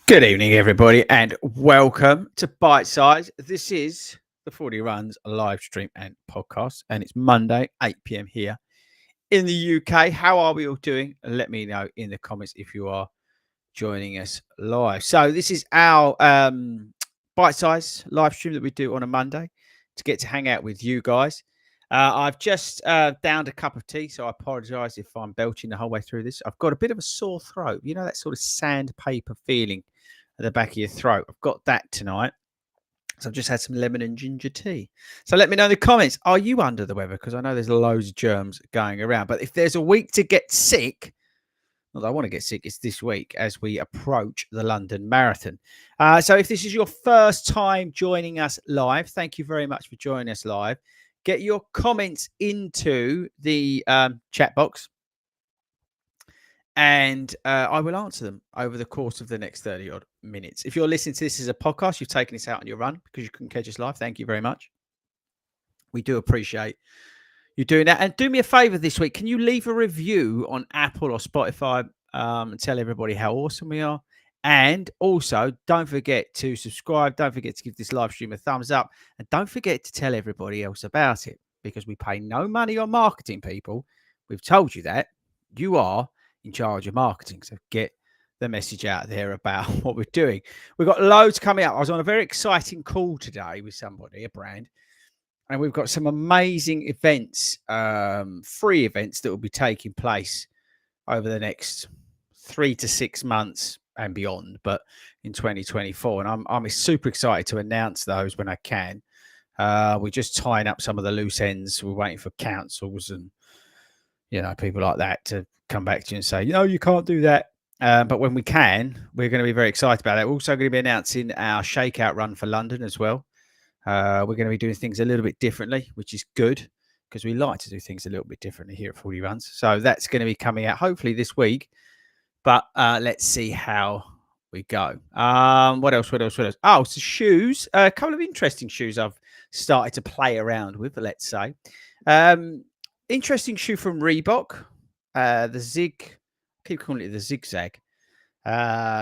Good evening, everybody, and welcome to Bite Size. This is the 40 Runs live stream and podcast, and it's Monday, 8 p.m. here in the UK. How are we all doing? Let me know in the comments if you are joining us live. So this is our Bite Size live stream that we do on a Monday to get to hang out with you guys. I've just downed a cup of tea, so I apologise if I'm belching the whole way through this. I've got a bit of a sore throat. You know, that sort of sandpaper feeling at the back of your throat. I've got that tonight. So I've just had some lemon and ginger tea. So let me know in the comments, are you under the weather? Because I know there's loads of germs going around. But if there's a week to get sick, not that I want to get sick, it's this week as we approach the London Marathon. So if this is your first time joining us live, thank you very much for joining us live. Get your comments into the chat box, and I will answer them over the course of the next 30 odd minutes. If you're listening to this as a podcast, you've taken this out on your run because you couldn't catch us live. Thank you very much. We do appreciate you doing that. And do me a favor this week. Can you leave a review on Apple or Spotify and tell everybody how awesome we are? And also, don't forget to subscribe. Don't forget to give this live stream a thumbs up. And don't forget to tell everybody else about it, because we pay no money on marketing, people. We've told you that. You are in charge of marketing. So get the message out there about what we're doing. We've got loads coming up. I was on a very exciting call today with somebody, a brand. And we've got some amazing events, free events that will be taking place over the next 3 to 6 months and beyond, but in 2024. And I'm super excited to announce those when I can. We're just tying up some of the loose ends. We're waiting for councils and, you know, people like that to come back to you and say, no, you can't do that. But when we can, we're going to be very excited about it. We're also going to be announcing our shakeout run for London as well. We're going to be doing things a little bit differently, which is good because we like to do things a little bit differently here at 40 Runs. So that's going to be coming out hopefully this week. But let's see how we go. What else? Oh, so shoes. A couple of interesting shoes I've started to play around with, let's say. Interesting shoe from Reebok. The Zig. I keep calling it the Zigzag.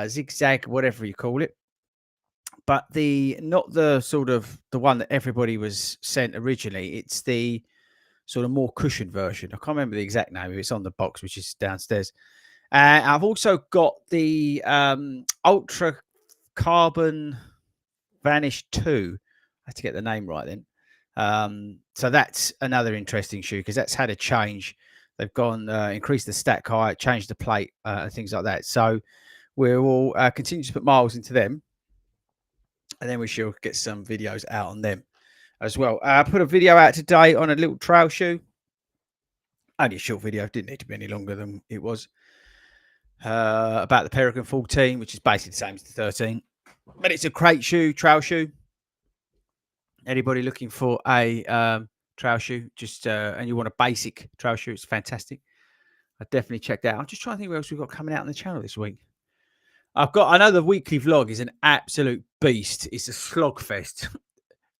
Zigzag, whatever you call it. But not the sort of the one that everybody was sent originally. It's the sort of more cushioned version. I can't remember the exact name. It's on the box, which is downstairs. I've also got the Ultra Carbon Vanish 2. I have to get the name right then. So that's another interesting shoe because that's had a change. They've gone increased the stack height, changed the plate, and things like that. So we will continue to put miles into them. And then we shall get some videos out on them as well. I put a video out today on a little trail shoe. Only a short video. Didn't need to be any longer than it was. About the Peregrine 14, which is basically the same as the 13. But it's a crate shoe, trail shoe. Anybody looking for a trail shoe, and you want a basic trail shoe, it's fantastic. I definitely checked that out. I'm just trying to think what else we've got coming out on the channel this week. I know the weekly vlog is an absolute beast. It's a slog fest.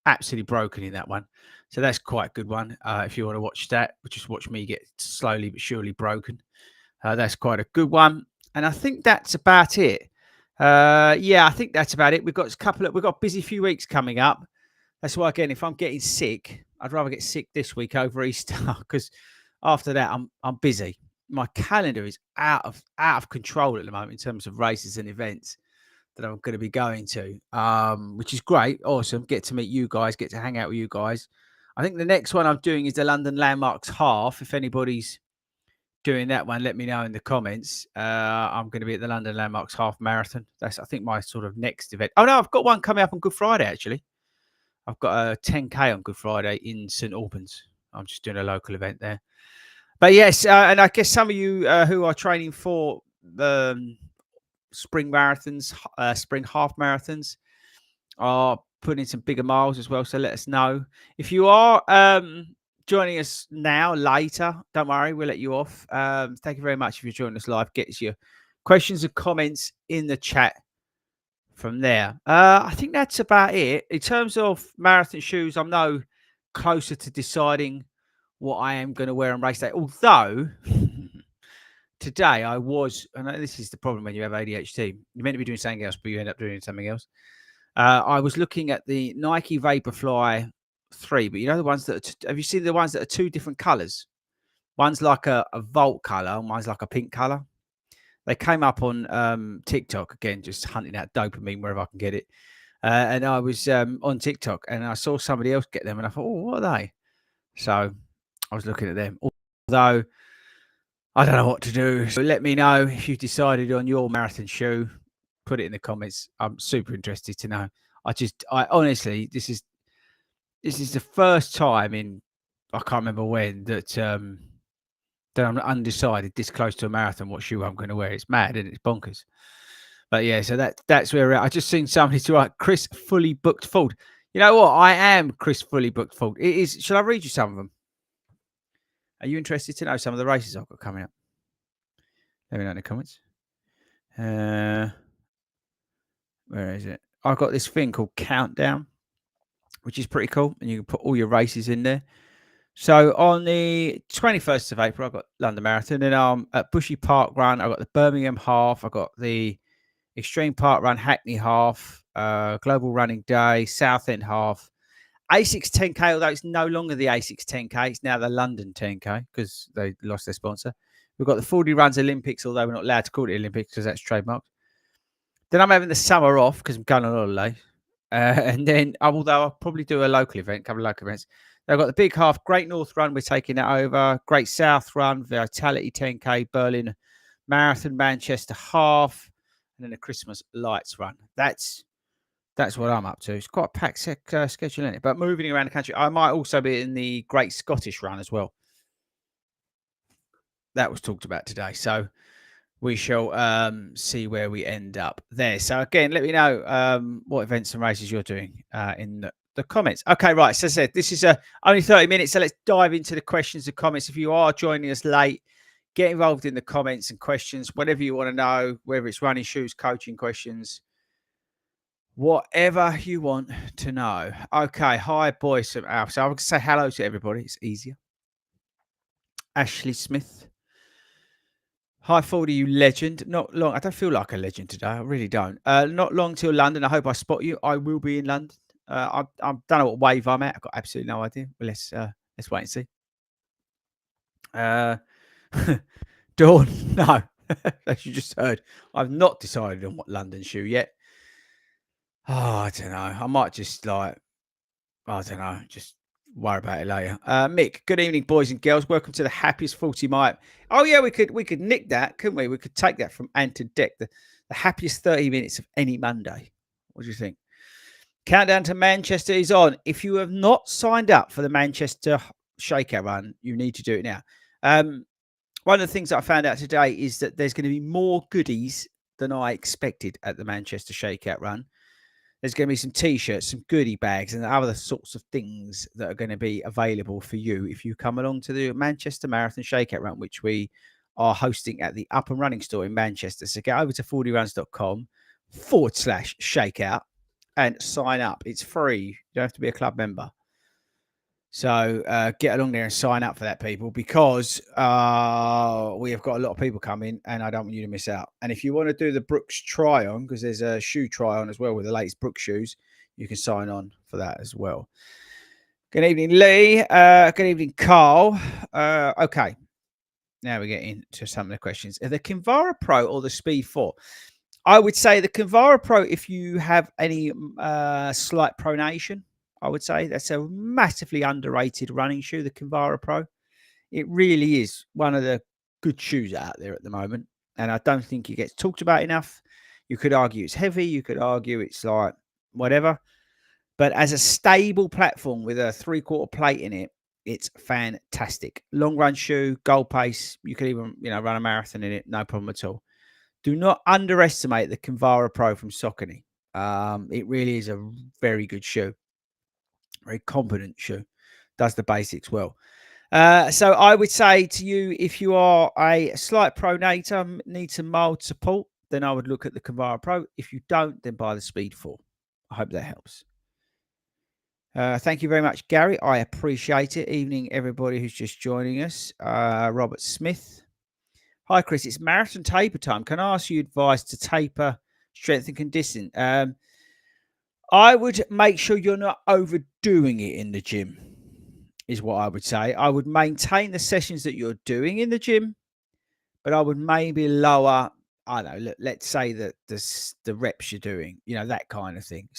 Absolutely broken in that one. So that's quite a good one. If you want to watch that, just watch me get slowly but surely broken. That's quite a good one. And I think that's about it. Yeah, I think that's about it. We've got a busy few weeks coming up. That's why, again, if I'm getting sick, I'd rather get sick this week over Easter because after that, I'm busy. My calendar is out of control at the moment in terms of races and events that I'm going to be going to, which is great. Awesome. Get to meet you guys, get to hang out with you guys. I think the next one I'm doing is the London Landmarks Half. If anybody's doing that one, let me know in the comments. I'm going to be at the London Landmarks Half Marathon. That's, I think, my sort of next event. Oh, no, I've got one coming up on Good Friday, actually. I've got a 10K on Good Friday in St Albans. I'm just doing a local event there. But yes, and I guess some of you who are training for the spring marathons, spring half marathons, are putting in some bigger miles as well. So let us know if you are joining us now. Later, don't worry, we'll let you off. Thank you very much if you're joining us live. Get your questions and comments in the chat from there. I think that's about it in terms of marathon shoes. I'm no closer to deciding what I am going to wear on race day. Although today I was, and this is the problem when you have ADHD. You're meant to be doing something else, but you end up doing something else. I was looking at the Nike Vaporfly 3, but you know the ones that have you seen the ones that are two different colors? One's like a Volt color, and one's like a pink color. They came up on TikTok again, just hunting out dopamine wherever I can get it. And I was on TikTok and I saw somebody else get them, and I thought, oh, what are they? So I was looking at them. Although I don't know what to do. So let me know if you've decided on your marathon shoe. Put it in the comments. I'm super interested to know. I honestly, this is the first time in I can't remember when that I'm undecided this close to a marathon what shoe I'm going to wear. It's mad and it's bonkers. But yeah, so that's where we're at. I just seen somebody to write Chris fully booked Ford. You know what? I am Chris fully booked Ford. It is. Shall I read you some of them? Are you interested to know some of the races I've got coming up? Let me know in the comments. Where is it? I've got this thing called Countdown, which is pretty cool, and you can put all your races in there. So on the 21st of April, I've got London Marathon, and at Bushy Park Run, I've got the Birmingham Half, I've got the Extreme Park Run Hackney Half, Global Running Day, Southend Half, A6 10K, although it's no longer the A6 10K, it's now the London 10K because they lost their sponsor. We've got the 40 Runs Olympics, although we're not allowed to call it Olympics because that's trademarked. Then I'm having the summer off because I'm going on holiday. And then, although I'll probably do a local event, a couple of local events. I've got the Big Half, Great North Run, we're taking that over. Great South Run, Vitality 10K, Berlin Marathon, Manchester Half, and then the Christmas Lights Run. That's what I'm up to. It's quite a packed schedule in it. But moving around the country, I might also be in the Great Scottish Run as well. That was talked about today. So we shall see where we end up there. So again, let me know what events and races you're doing in the comments. Okay, right. So as I said, this is only 30 minutes. So let's dive into the questions and comments. If you are joining us late, get involved in the comments and questions, whatever you want to know, whether it's running shoes, coaching questions, whatever you want to know. Okay, hi, boys from Alf. So I would say hello to everybody. It's easier. Ashley Smith. Hi, Fordy, you legend. Not long. I don't feel like a legend today. I really don't. Not long till London. I hope I spot you. I will be in London. I don't know what wave I'm at. I've got absolutely no idea. Well, let's wait and see. Dawn, no. As you just heard, I've not decided on what London shoe yet. Oh, I don't know. I might just I don't know. Just worry about it later. Mick, good evening, boys and girls. Welcome to the happiest 40 mic. Oh yeah, we could nick that, couldn't we? We could take that from Ant to Deck, the happiest 30 minutes of any Monday. What do you think? Countdown to Manchester is on. If you have not signed up for the Manchester Shakeout Run, you need to do it now. One of the things that I found out today is that there's going to be more goodies than I expected at the Manchester Shakeout Run. There's going to be some T-shirts, some goodie bags, and other sorts of things that are going to be available for you if you come along to the Manchester Marathon Shakeout Run, which we are hosting at the Up and Running store in Manchester. So get over to fordyruns.com/shakeout and sign up. It's free. You don't have to be a club member. So get along there and sign up for that, people, because we have got a lot of people coming and I don't want you to miss out. And if you want to do the Brooks try on, because there's a shoe try on as well with the latest Brooks shoes, you can sign on for that as well. Good evening, Lee. Good evening, Carl. Okay. Now we get into some of the questions. The Kinvara Pro or the Speed 4? I would say the Kinvara Pro, if you have any slight pronation, I would say that's a massively underrated running shoe, the Kinvara Pro. It really is one of the good shoes out there at the moment. And I don't think it gets talked about enough. You could argue it's heavy. You could argue it's like whatever. But as a stable platform with a 3/4 plate in it, it's fantastic. Long run shoe, goal pace. You could even, run a marathon in it. No problem at all. Do not underestimate the Kinvara Pro from Saucony. It really is a very good shoe, very competent shoe, does the basics well. So I would say to you, if you are a slight pronator, need some mild support, then I would look at the Convara Pro. If you don't, then buy the Speed 4. I hope that helps. Thank you very much, Gary. I appreciate it. Evening, everybody who's just joining us. Robert Smith. Hi, Chris. It's marathon taper time. Can I ask you advice to taper strength and conditioning? I would make sure you're not overdoing it in the gym, is what I would say. I would maintain the sessions that you're doing in the gym, but I would maybe lower, I don't know, let's say that the reps you're doing, that kind of thing.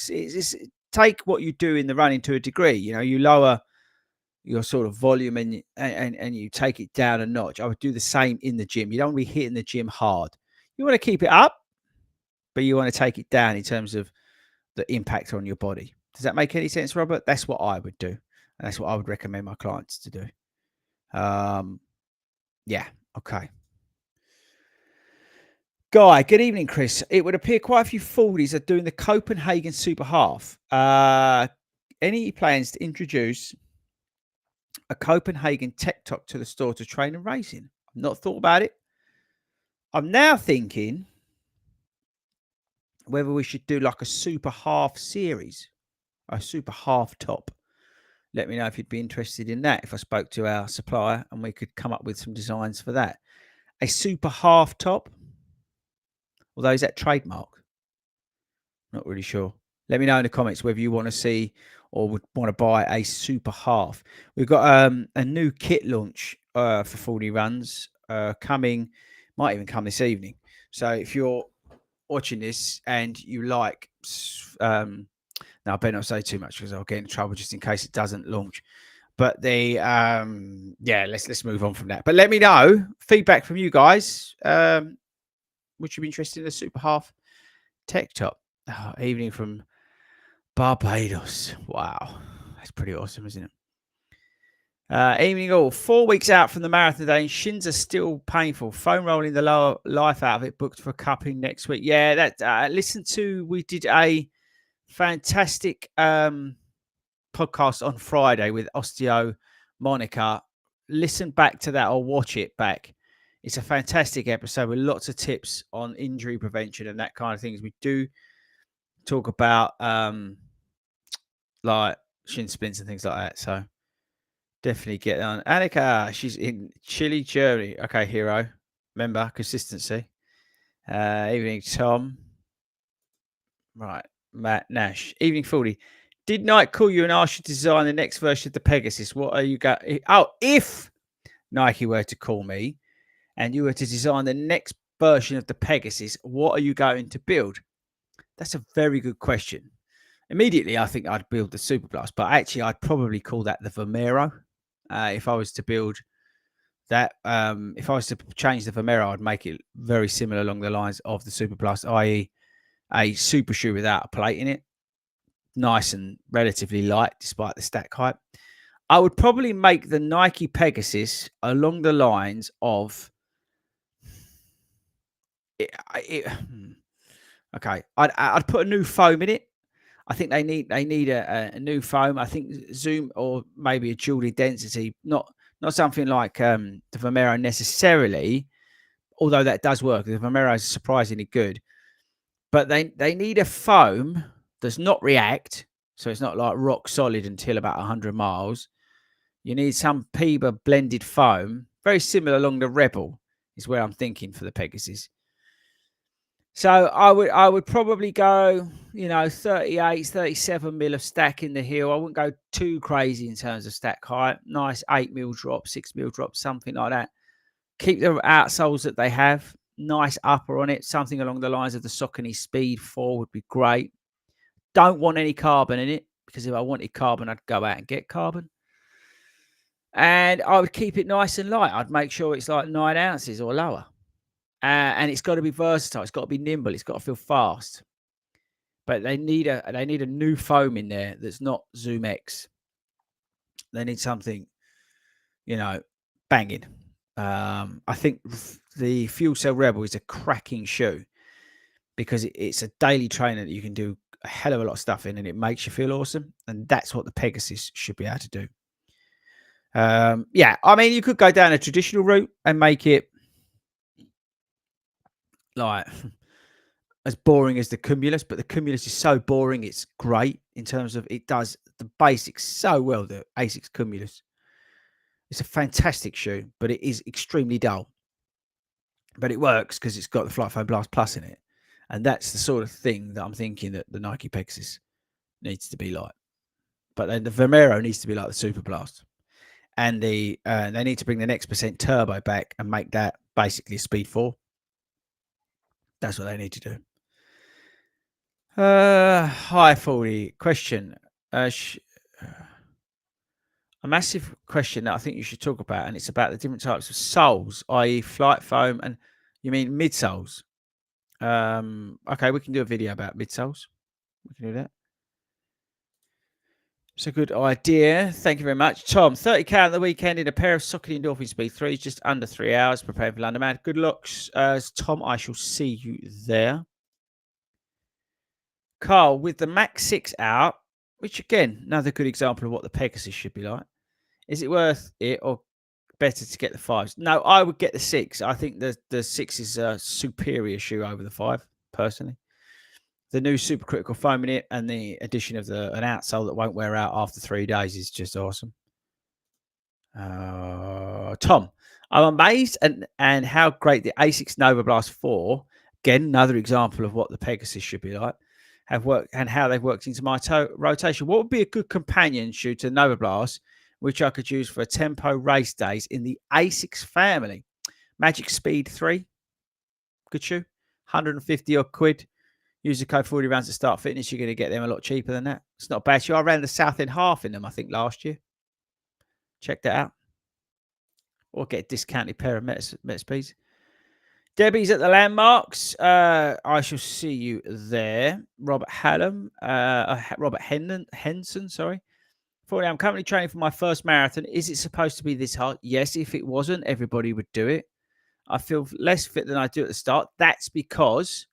Take what you do in the running to a degree. You lower your sort of volume and you take it down a notch. I would do the same in the gym. You don't want to be hitting the gym hard. You want to keep it up, but you want to take it down in terms of the impact on your body. Does that make any sense, Robert? That's what I would do. And that's what I would recommend my clients to do. Yeah. Okay. Guy, good evening, Chris. It would appear quite a few FORDYs are doing the Copenhagen Super Half. Any plans to introduce a Copenhagen Tech Talk to the store to train and racing? I've not thought about it. I'm now thinking whether we should do like a Super Half series, a Super Half top. Let me know if you'd be interested in that. If I spoke to our supplier and we could come up with some designs for that. A Super Half top. Although, is that trademark? Not really sure. Let me know in the comments whether you want to see or would want to buy a Super Half. We've got a new kit launch for 40 runs coming, might even come this evening. So if you're watching this and you like, now I better not say too much because I'll get in trouble just in case it doesn't launch. But let's move on from that. But let me know feedback from you guys. Would you be interested in a Super Half Tech Top? Oh, evening from Barbados. Wow. That's pretty awesome, isn't it? Evening all. 4 weeks out from the marathon day and shins are still painful. Foam rolling the lower life out of it. Booked for cupping next week. Yeah, we did a fantastic podcast on Friday with Osteo Monica. Listen back to that or watch it back. It's a fantastic episode with lots of tips on injury prevention and that kind of things. We do talk about like shin splints and things like that. So definitely get on. Annika, she's in Chile, Germany. Okay, hero. Remember, consistency. Evening, Tom. Right, Matt Nash. Evening, 40. Did Nike call you and ask you to design the next version of the Pegasus? What are you got? Oh, if Nike were to call me and you were to design the next version of the Pegasus, what are you going to build? That's a very good question. Immediately, I think I'd build the Superblast, but actually, I'd probably call that the Vomero. If I was to build that, if I was to change the Vomero, I'd make it very similar along the lines of the Superblast, i.e., a super shoe without a plate in it, nice and relatively light despite the stack height. I would probably make the Nike Pegasus along the lines of okay. I'd put a new foam in it. I think they need a new foam. I think Zoom or maybe a jewelry density, not something like the Vomero necessarily, although that does work. The Vomero is surprisingly good, but they need a foam does not react, so it's not like rock solid until about 100 miles. You need some PIBA blended foam, very similar along the Rebel, is where I'm thinking for the Pegasus. So I would probably go, 38, 37 mil of stack in the heel. I wouldn't go too crazy in terms of stack height. Nice 8 mil drop, 6 mil drop, something like that. Keep the outsoles that they have. Nice upper on it. Something along the lines of the Saucony Speed 4 would be great. Don't want any carbon in it, because if I wanted carbon, I'd go out and get carbon. And I would keep it nice and light. I'd make sure it's like 9 ounces or lower. And it's got to be versatile. It's got to be nimble. It's got to feel fast. But they need a new foam in there that's not Zoom X. They need something, banging. I think the Fuel Cell Rebel is a cracking shoe because it's a daily trainer that you can do a hell of a lot of stuff in, and it makes you feel awesome. And that's what the Pegasus should be able to do. Yeah, I mean, you could go down a traditional route and make it like as boring as the Cumulus, but the Cumulus is so boring, it's great in terms of it does the basics so well. The Asics Cumulus, it's a fantastic shoe, but it is extremely dull. But it works because it's got the Flight Foam Blast Plus in it, and that's the sort of thing that I'm thinking that the Nike Pegasus needs to be like. But then the Vomero needs to be like the Super Blast, and they need to bring the next percent turbo back and make that basically Speed 4. That's what they need to do. Hi, FORDY. Question. A massive question that I think you should talk about, and it's about the different types of soles, i.e., flight foam, and you mean midsoles. Okay, we can do a video about midsoles. We can do that. It's a good idea. Thank you very much. Tom, 30k on the weekend in a pair of Saucony Endorphin Speed 3s, just under 3 hours, prepared for London Man. Good looks. Tom, I shall see you there. Carl, with the Max 6 out, which again, another good example of what the Pegasus should be like. Is it worth it or better to get the 5s? No, I would get the 6. I think the 6 is a superior shoe over the 5, personally. The new supercritical foam in it and the addition of an outsole that won't wear out after 3 days is just awesome. Tom, I'm amazed and how great the Asics Nova Blast 4, again, another example of what the Pegasus should be like, have worked and how they've worked into my rotation. What would be a good companion shoe to Nova Blast, which I could use for a tempo race days in the Asics family? Magic Speed 3, good shoe, 150 odd quid. Use the code 40 rounds to start fitness. You're going to get them a lot cheaper than that. It's not a bad shoe. I ran the South End half in them, I think, last year. Check that out. Or get a discounted pair of Meta Speeds. Debbie's at the Landmarks. I shall see you there. Robert Henson, sorry. 40, I'm currently training for my first marathon. Is it supposed to be this hard? Yes, if it wasn't, everybody would do it. I feel less fit than I do at the start. That's because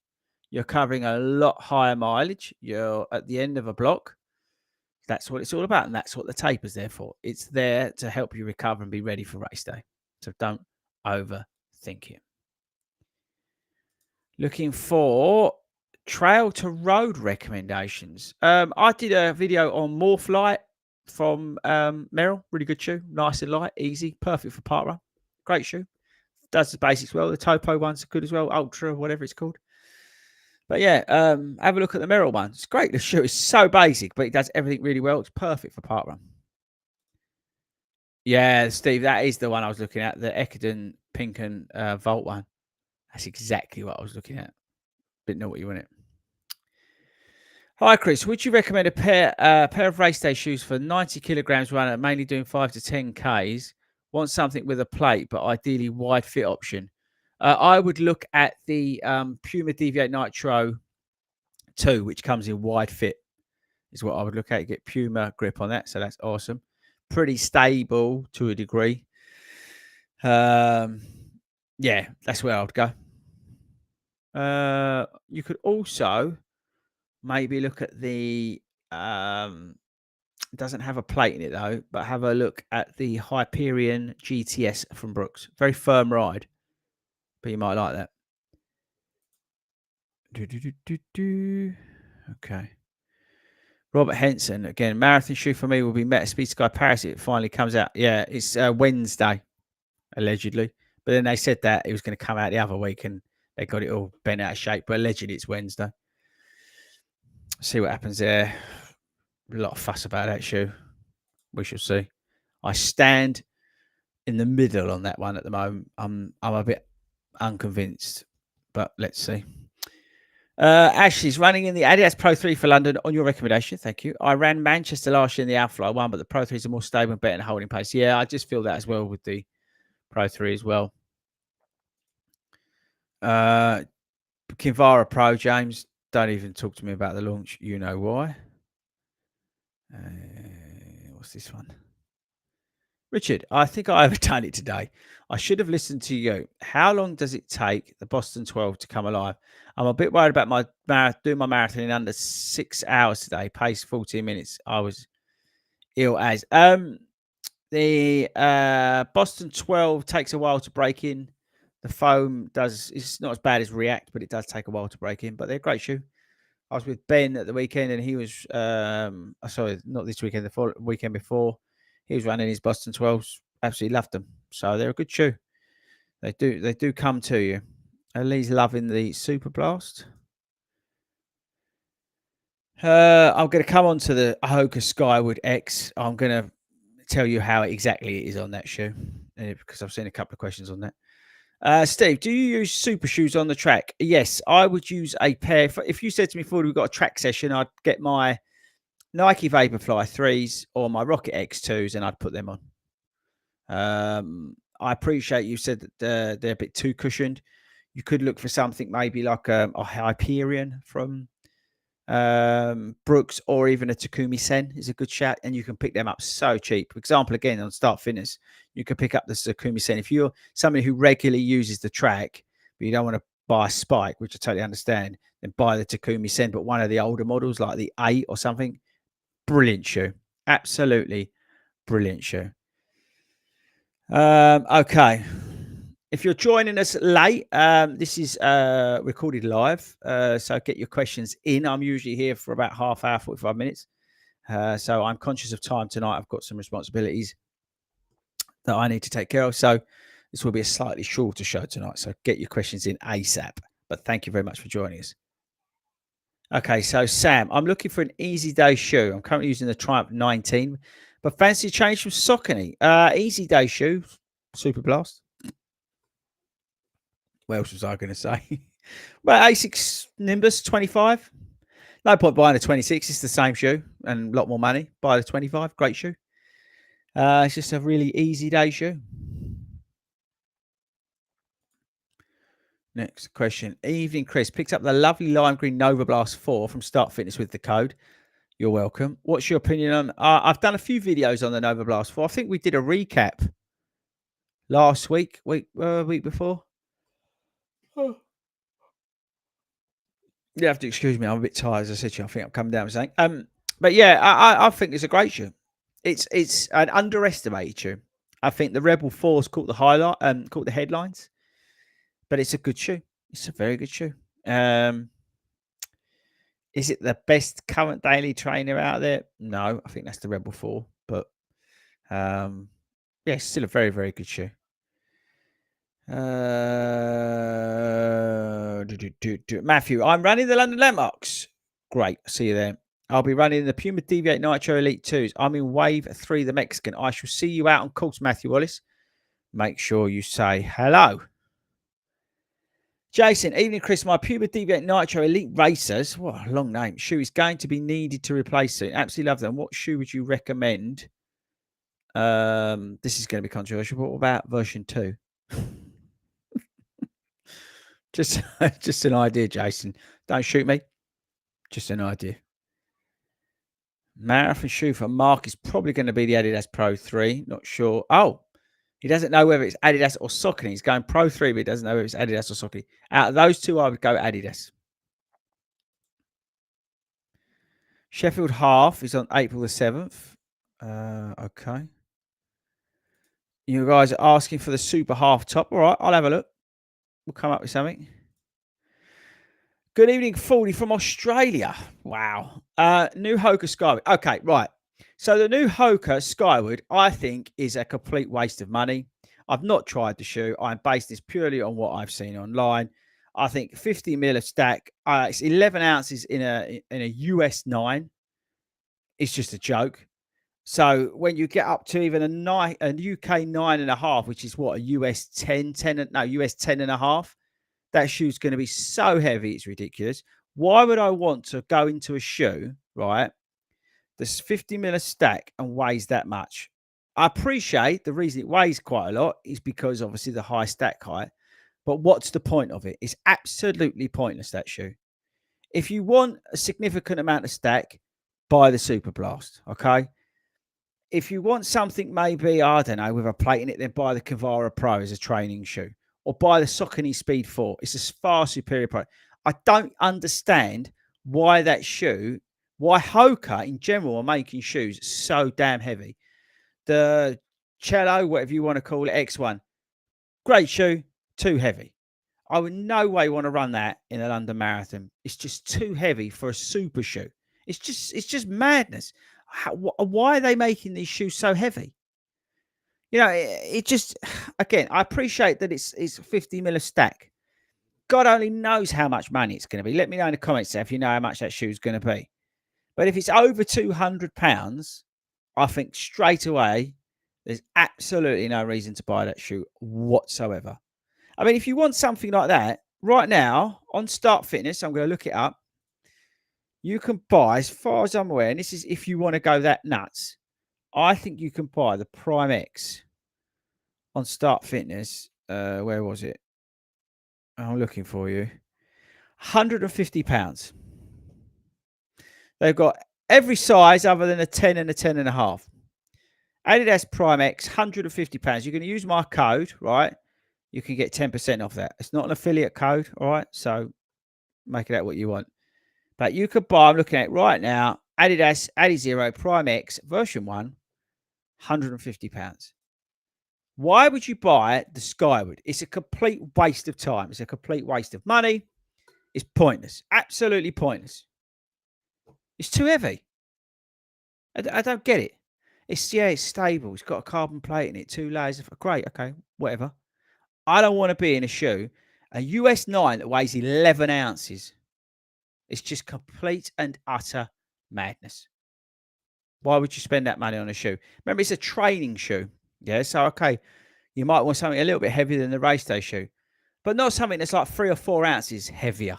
you're covering a lot higher mileage. You're at the end of a block. That's what it's all about. And that's what the taper's there for. It's there to help you recover and be ready for race day. So don't overthink it. Looking for trail to road recommendations. I did a video on Morph Light from Merrill. Really good shoe. Nice and light, easy, perfect for park run. Great shoe. Does the basics well. The Topo ones are good as well. Ultra, whatever it's called. But yeah, have a look at the Merrill one. It's great. The shoe is so basic, but it does everything really well. It's perfect for park run. Yeah, Steve, that is the one I was looking at. The Ekiden Pink and Volt one. That's exactly what I was looking at. Didn't know what you wanted. Hi, Chris. Would you recommend a pair of race day shoes for 90 kilograms runner, mainly doing 5 to 10 Ks? Want something with a plate, but ideally wide fit option. I would look at the Puma Deviate Nitro 2, which comes in wide fit, is what I would look at. Get Puma grip on that, so that's awesome. Pretty stable to a degree. Yeah, that's where I would go. You could also maybe look at the doesn't have a plate in it though, but have a look at the Hyperion GTS from Brooks. Very firm ride, but you might like that. Okay. Robert Henson, again, marathon shoe for me will be Meta Speed Sky Paris. It finally comes out. Yeah, it's Wednesday, allegedly. But then they said that it was going to come out the other week and they got it all bent out of shape. But allegedly it's Wednesday. See what happens there. A lot of fuss about that shoe. We shall see. I stand in the middle on that one at the moment. I'm a bit unconvinced, but let's see. Ashley's running in the Adidas Pro 3 for London on your recommendation. Thank you. I ran Manchester last year in the Alpha one, but the Pro 3s are more stable and better in holding pace. Yeah, I just feel that as well with the Pro 3 as well. Kinvara Pro, James, don't even talk to me about the launch. You know why. What's this one? Richard, I think I overdone it today. I should have listened to you. How long does it take the Boston 12 to come alive? I'm a bit worried about my doing my marathon in under 6 hours today. Pace 14 minutes. I was ill as. The Boston 12 takes a while to break in. The foam does. It's not as bad as React, but it does take a while to break in. But they're a great shoe. I was with Ben at the weekend, and he was sorry, not this weekend, the weekend before. He was running his Boston 12s. Absolutely loved them. So they're a good shoe. They do come to you. Lee's loving the Super Blast. I'm going to come on to the Hoka Skyward X. I'm going to tell you how exactly it is on that shoe because I've seen a couple of questions on that. Steve, do you use super shoes on the track? Yes, I would use a pair. If you said to me, "Ford, we've got a track session," I'd get my Nike Vaporfly 3s or my Rocket X2s and I'd put them on. I appreciate you said that they're a bit too cushioned. You could look for something maybe like a Hyperion from Brooks, or even a Takumi Sen is a good shout, and you can pick them up so cheap. For example, again on Start Fitness, you can pick up the Takumi Sen if you're somebody who regularly uses the track, but you don't want to buy a Spike, which I totally understand. Then buy the Takumi Sen, but one of the older models like the 8 or something. Brilliant shoe, absolutely brilliant shoe. Okay. If you're joining us late, this is recorded live. So get your questions in. I'm usually here for about half hour, 45 minutes. So I'm conscious of time tonight. I've got some responsibilities that I need to take care of. So this will be a slightly shorter show tonight. So get your questions in ASAP. But thank you very much for joining us. Okay, so Sam, I'm looking for an easy day shoe. I'm currently using the Triumph 19, but fancy a change from Saucony. Easy day shoe, Super Blast. What else was I going to say? Well, Asics Nimbus 25. No point buying a 26. It's the same shoe and a lot more money. Buy the 25. Great shoe. It's just a really easy day shoe. Next question. Evening, Chris. Picked up the lovely lime green Nova Blast 4 from Start Fitness with the code. You're welcome. What's your opinion on... I've done a few videos on the Nova Blast 4. I think we did a recap last week before. Oh. You have to excuse me. I'm a bit tired, as I said to you. I think I'm coming down with something. But yeah, I think it's a great shoe. It's an underestimated shoe. I think the Rebel 4's caught the headlines, but it's a good shoe. It's a very good shoe. Is it the best current daily trainer out there? No, I think that's the Rebel 4. But yeah, it's still a very, very good shoe. Matthew, I'm running the London Landmarks. Great. See you there. I'll be running the Puma Deviate Nitro Elite 2s. I'm in Wave 3, the Mexican. I shall see you out on course, Matthew Wallace. Make sure you say hello. Jason, evening, Chris. My Puma Deviate Nitro Elite Racers, what a long name, shoe is going to be needed to replace soon. Absolutely love them. What shoe would you recommend? This is going to be controversial. What about version 2? Just an idea, Jason. Don't shoot me. Just an idea. Marathon shoe for Mark is probably going to be the Adidas Pro 3. Not sure. Oh, he doesn't know whether it's Adidas or Saucony. He's going Pro 3, but he doesn't know whether it's Adidas or Saucony. Out of those two, I would go Adidas. Sheffield Half is on April the 7th. Okay. You guys are asking for the Super Half top. All right, I'll have a look. We'll come up with something. Good evening, FORDY from Australia. Wow. New Hoka Skyward. Okay, right. So the new Hoka Skyward, I think, is a complete waste of money. I've not tried the shoe. I'm based this purely on what I've seen online. I think 50 mil of stack. It's 11 ounces in a US 9. It's just a joke. So when you get up to even a UK 9.5, which is what, a US 10, US 10.5, that shoe's going to be so heavy, it's ridiculous. Why would I want to go into a shoe, right, that's 50 mil a stack and weighs that much? I appreciate the reason it weighs quite a lot is because obviously the high stack height, but what's the point of it? It's absolutely pointless, that shoe. If you want a significant amount of stack, buy the Super Blast, okay? if you want something, maybe, I don't know, with a plate in it, then buy the Kavara Pro as a training shoe, or buy the Saucony Speed 4. It's a far superior product. I don't understand why that shoe, why Hoka in general are making shoes so damn heavy. The Cello, whatever you want to call it, X1, great shoe, too heavy. I would no way want to run that in a London Marathon. It's just too heavy for a super shoe. It's just madness. Why are they making these shoes so heavy? You know, it just, again, I appreciate that it's 50 mil a stack. God only knows how much money it's going to be. Let me know in the comments if you know how much that shoe is going to be. But if it's over £200, I think straight away there's absolutely no reason to buy that shoe whatsoever. I mean, if you want something like that, right now on Start Fitness, I'm going to look it up. You can buy, as far as I'm aware, and this is if you want to go that nuts, I think you can buy the Prime X on Start Fitness. Where was it? I'm looking for you. £150. They've got every size other than a 10 and a 10.5. Adidas Prime X, £150. You're going to use my code, right? You can get 10% off that. It's not an affiliate code, all right? So make it out what you want. But you could buy, I'm looking at it right now, Adidas Adizero Prime X version 1, £150. Why would you buy the Skyward? It's a complete waste of time. It's a complete waste of money. It's pointless. Absolutely pointless. It's too heavy. I don't get it. It's stable. It's got a carbon plate in it, 2 layers of great. Okay, whatever. I don't want to be in a shoe, a US 9 that weighs 11 ounces. It's just complete and utter madness. Why would you spend that money on a shoe? Remember, it's a training shoe. Yeah, so okay, you might want something a little bit heavier than the race day shoe, but not something that's like 3 or 4 ounces heavier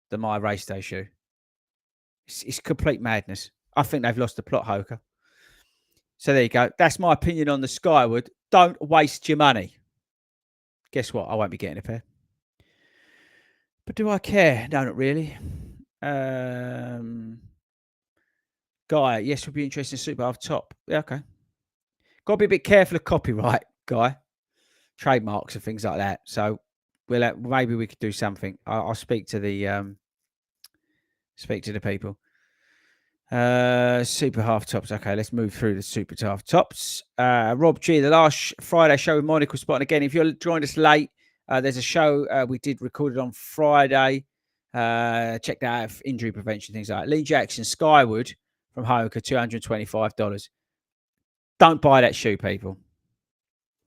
than my race day shoe. It's complete madness. I think they've lost the plot, Hoka. So there you go. That's my opinion on the Skyward. Don't waste your money. Guess what? I won't be getting a pair. But do I care? No, not really. Guy, yes, would be interesting in super half top. Yeah, okay. Got to be a bit careful of copyright, Guy. Trademarks and things like that. So maybe we could do something. I'll speak to the people. Super half tops. Okay, let's move through the super half tops. Rob G, the last Friday show with Monica was spotting again. If you're joined us late, there's a show we did recorded on Friday. Check that out for injury prevention, things like that. Lee Jackson, Skyward from Hoka, $225. Don't buy that shoe, people.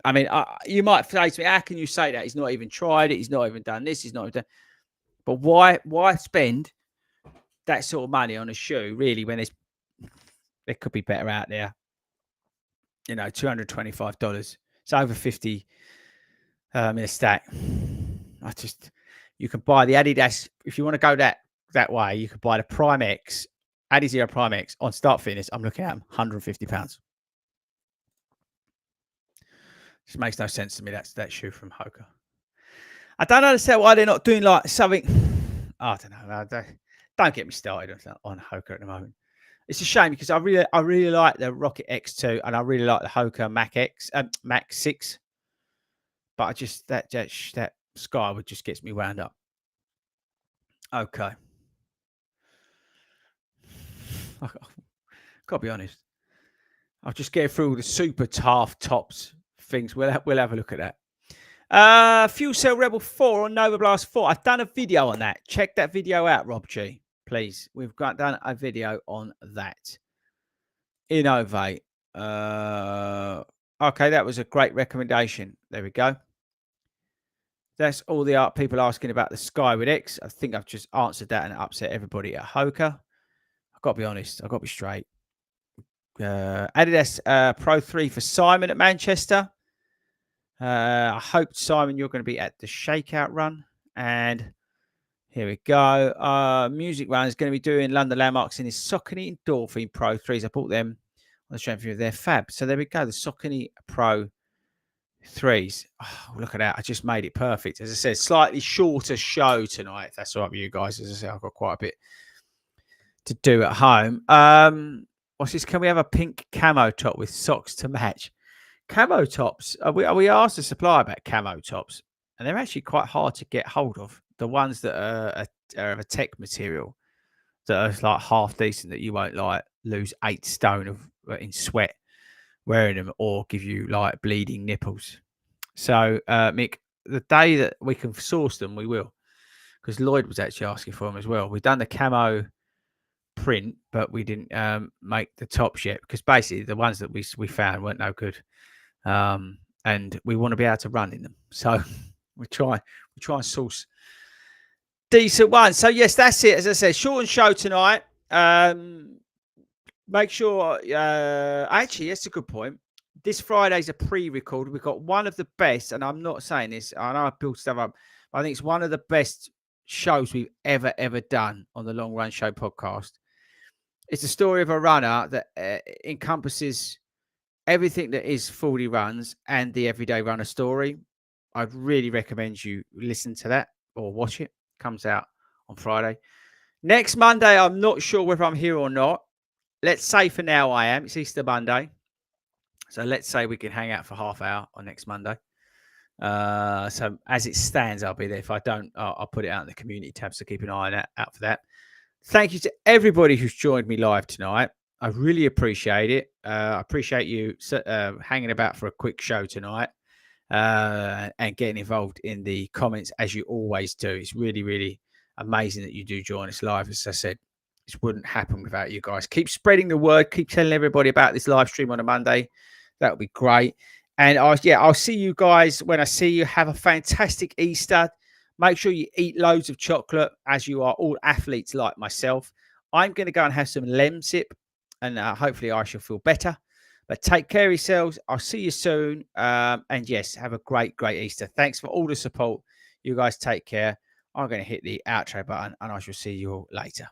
I mean, you might say to me, how can you say that? He's not even tried it. He's not even done this. He's not even done. But why spend that sort of money on a shoe, really, when there could be better out there? You know, $225. It's over 50 in a stack. You can buy the Adidas. If you want to go that way, you could buy the Prime X, Adizero Prime X on Start Fitness. I'm looking at them, £150. Just makes no sense to me. That's that shoe from Hoka. I don't understand why they're not doing like something. I don't know. Don't get me started on Hoka at the moment. It's a shame because I really like the Rocket X2 and I really like the Hoka Mac 6. But I just that Skyward just gets me wound up. Okay. Gotta be honest. I'll just get through all the super half tops things. We'll have a look at that. Fuel Cell Rebel 4 on Nova Blast 4. I've done a video on that. Check that video out, Rob G. Please. We've done a video on that. Innovate. Okay, that was a great recommendation. There we go. That's all the people asking about the Skyward X. I think I've just answered that and upset everybody at Hoka. I've got to be honest. I've got to be straight. Adidas Pro 3 for Simon at Manchester. I hope, Simon, you're going to be at the Shakeout Run. And here we go. Music Run is going to be doing London Landmarks in his Saucony and Dolphin Pro 3s. I bought them on the strength of their fab. So there we go. The Saucony Pro 3s. Oh, look at that. I just made it perfect. As I said, slightly shorter show tonight. If that's all right with you guys. As I said, I've got quite a bit to do at home. What's this? Can we have a pink camo top with socks to match? Camo tops. We asked the supplier about camo tops, and they're actually quite hard to get hold of. The ones that are of a tech material that are like half decent, that you won't like lose 8 stone of in sweat wearing them or give you like bleeding nipples. So, Mick, the day that we can source them, we will, because Lloyd was actually asking for them as well. We've done the camo print, but we didn't make the tops yet because basically the ones that we found weren't no good, and we want to be able to run in them. So we try and source decent ones. So yes, that's it. As I said, short and show tonight. Make sure. Actually, that's a good point. This Friday's a pre-record. We've got one of the best, and I'm not saying this. I know I built stuff up. But I think it's one of the best shows we've ever done on the Long Run Show podcast. It's a story of a runner that encompasses everything that is 40 runs and the everyday runner story. I'd really recommend you listen to that or watch it. Comes out on Friday. Next Monday, I'm not sure whether I'm here or not. Let's say for now I am. It's Easter Monday. So let's say we can hang out for half hour on next Monday. So as it stands, I'll be there. If I don't, I'll put it out in the community tab. So keep an eye out for that. Thank you to everybody who's joined me live tonight. I really appreciate it. I appreciate you hanging about for a quick show tonight and getting involved in the comments as you always do. It's really, really amazing that you do join us live. As I said, this wouldn't happen without you guys. Keep spreading the word. Keep telling everybody about this live stream on a Monday. That would be great. And I'll see you guys when I see you. Have a fantastic Easter. Make sure you eat loads of chocolate, as you are all athletes like myself. I'm going to go and have some Lemsip, and hopefully I shall feel better. But take care of yourselves. I'll see you soon. And yes, have a great Easter. Thanks for all the support. You guys take care. I'm going to hit the outro button, and I shall see you all later.